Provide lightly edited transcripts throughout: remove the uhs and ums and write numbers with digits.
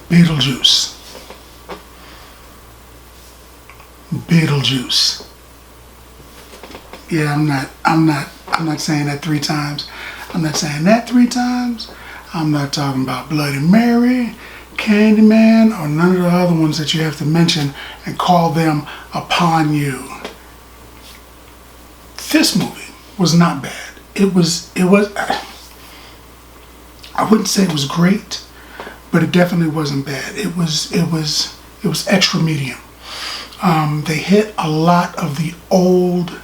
Beetlejuice. Beetlejuice. Yeah, I'm not saying that 3 times. I'm not saying that 3 times. I'm not talking about Bloody Mary, Candyman, or none of the other ones that you have to mention and call them upon you. This movie was not bad. It was, I wouldn't say it was great, but it definitely wasn't bad. It was extra medium. They hit a lot of the old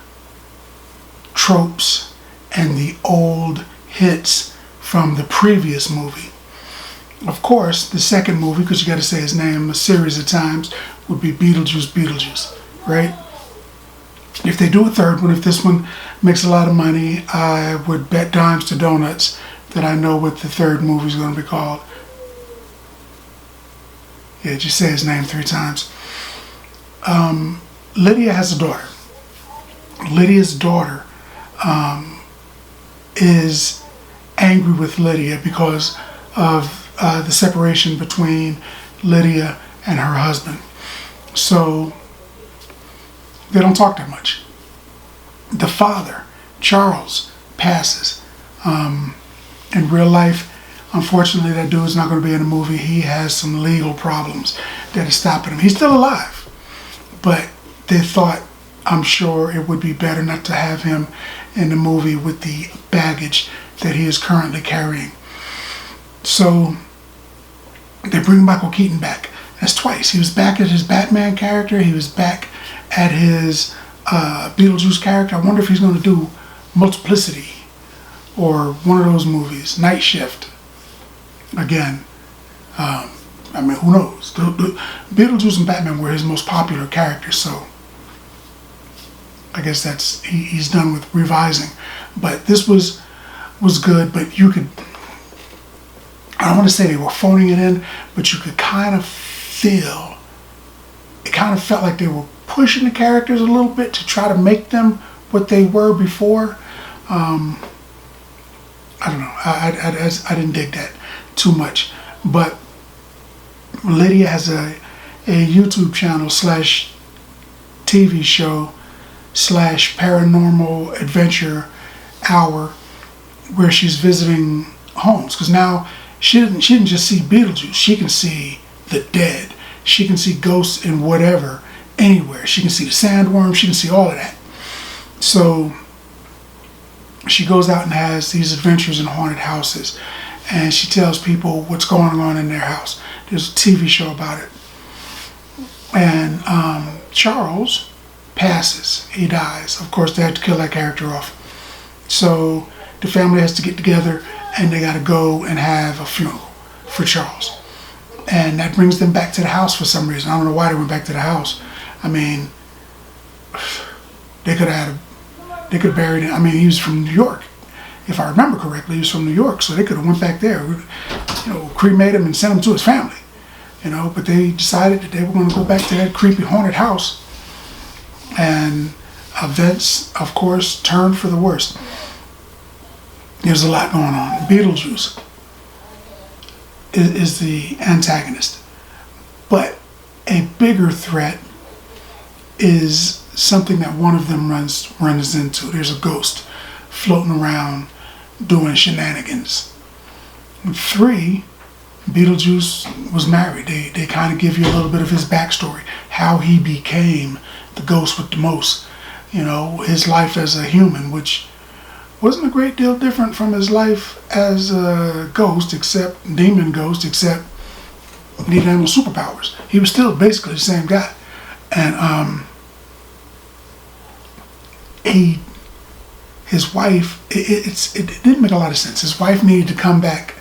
tropes and the old hits from the previous movie. Of course, the second movie, because you got to say his name a series of times, would be Beetlejuice Beetlejuice, right? If they do a third one, if this one makes a lot of money, I would bet dimes to donuts that I know what the third movie is going to be called. Yeah, just say his name 3 times. Lydia has a daughter. Lydia's daughter is angry with Lydia because of the separation between Lydia and her husband. So they don't talk that much. The father, Charles, passes. In real life, unfortunately, that dude's not going to be in the movie. He has some legal problems that are stopping him. He's still alive, but they thought, I'm sure it would be better not to have him in the movie with the baggage that he is currently carrying. So they bring Michael Keaton back. That's twice. He was back at his Batman character. He was back at his Beetlejuice character. I wonder if he's going to do Multiplicity or one of those movies, Night Shift. Again, I mean, who knows? Beetlejuice and Batman were his most popular characters, so I guess that's he's done with revising. But this was good, but you could, I don't want to say they were phoning it in, but you could kind of feel, it kind of felt like they were pushing the characters a little bit to try to make them what they were before. I don't know. I didn't dig that too much. But Lydia has a YouTube channel / TV show / paranormal adventure hour where she's visiting homes. Because now she didn't just see Beetlejuice. She can see the dead. She can see ghosts in whatever, anywhere. She can see the sandworm. She can see all of that. So she goes out and has these adventures in haunted houses, and she tells people what's going on in their house. There's a TV show about it. And Charles passes. He dies. Of course, they had to kill that character off. So the family has to get together, and they got to go and have a funeral for Charles. And that brings them back to the house for some reason. I don't know why they went back to the house. I mean, they could have buried him. I mean, he was from New York. If I remember correctly, he was from New York, so they could have went back there, cremate him and sent him to his family, but they decided that they were going to go back to that creepy haunted house. And events, of course, turned for the worst. There's a lot going on. Beetlejuice is the antagonist. But a bigger threat is something that one of them runs into. There's a ghost floating around doing shenanigans. 3, Beetlejuice was married. They kind of give you a little bit of his backstory, how he became the ghost with the most. His life as a human, which wasn't a great deal different from his life as a ghost, demon ghost, except he didn't have no superpowers. He was still basically the same guy. And his wife, it didn't make a lot of sense. His wife needed to come back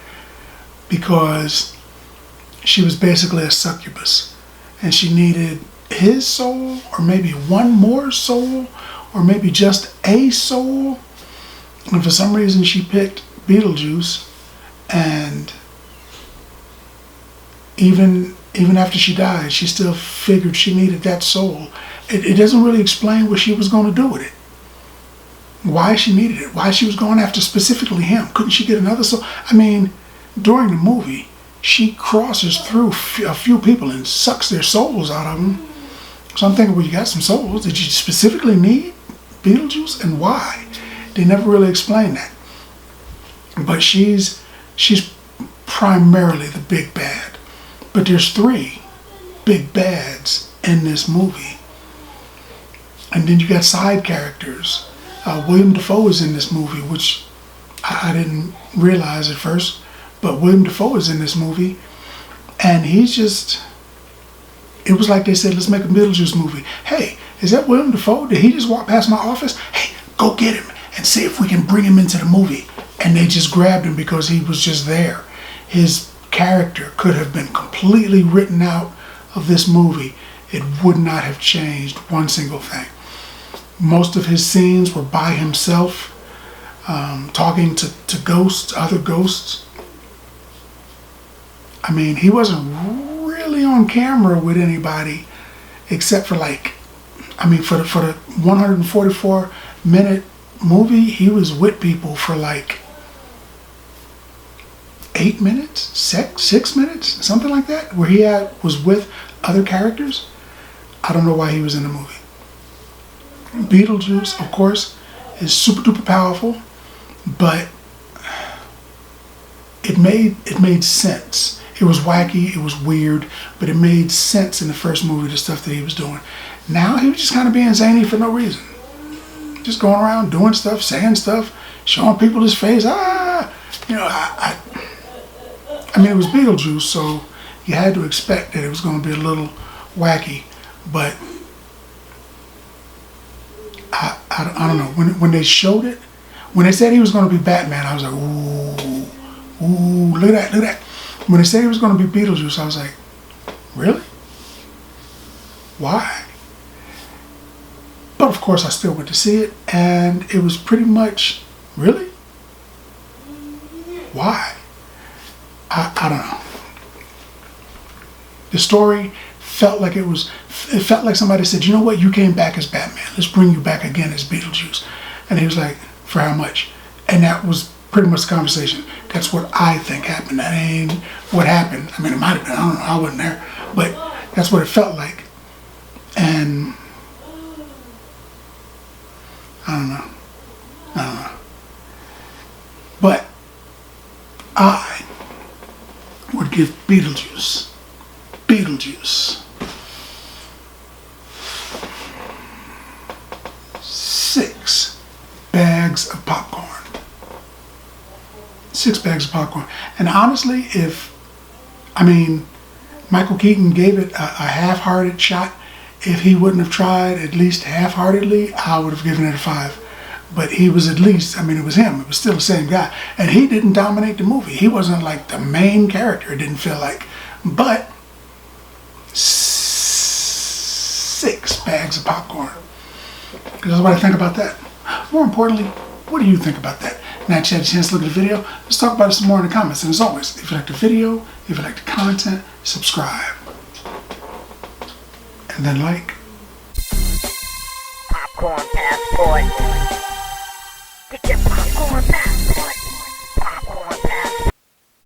because she was basically a succubus, and she needed his soul, or maybe one more soul, or maybe just a soul. And for some reason she picked Beetlejuice, and even after she died, she still figured she needed that soul. It doesn't really explain what she was going to do with it. Why she needed it. Why she was going after specifically him. Couldn't she get another soul? I mean, during the movie, she crosses through a few people and sucks their souls out of them. So I'm thinking, well, you got some souls. Did you specifically need Beetlejuice, and why? They never really explain that. But she's primarily the big bad. But there's 3 big bads in this movie. And then you got side characters. William Dafoe is in this movie, which I didn't realize at first. But William Dafoe is in this movie. And he's just... It was like they said, let's make a Beetlejuice movie. Hey, is that William Dafoe? Did he just walk past my office? Hey, go get him and see if we can bring him into the movie. And they just grabbed him because he was just there. His character could have been completely written out of this movie. It would not have changed one single thing. Most of his scenes were by himself, talking to ghosts, other ghosts. I mean, he wasn't really on camera with anybody except for for the 144-minute movie, he was with people for 8 minutes, 6 minutes, something like that, where he was with other characters. I don't know why he was in the movie. Beetlejuice, of course, is super duper powerful, but it made sense. It was wacky, it was weird, but it made sense in the first movie, the stuff that he was doing. Now he was just kind of being zany for no reason. Just going around doing stuff, saying stuff, showing people his face. I mean, it was Beetlejuice, so you had to expect that it was going to be a little wacky, but I don't know. When they showed it, when they said he was going to be Batman, I was like, ooh, look at that. When they said he was going to be Beetlejuice, I was like, really? Why? But of course, I still went to see it, and it was pretty much, really? Why? I don't know. The story felt like it felt like somebody said, you know what, you came back as Batman. Let's bring you back again as Beetlejuice. And he was like, for how much? And that was pretty much the conversation. That's what I think happened. That ain't what happened. I mean, it might have been. I don't know. I wasn't there. But that's what it felt like. And I don't know. But I would give Beetlejuice 6 bags of popcorn. 6 bags of popcorn. And honestly, Michael Keaton gave it a half-hearted shot. If he wouldn't have tried at least half-heartedly, I would have given it a 5. But he was at least, it was him. It was still the same guy. And he didn't dominate the movie. He wasn't like the main character, it didn't feel like. But 6 bags of popcorn. Because that's what I think about that. More importantly, what do you think about that? Now that you had a chance to look at the video, let's talk about it some more in the comments. And as always, if you like the video, if you like the content, subscribe. And then like. Popcorn passport. Get your popcorn passport.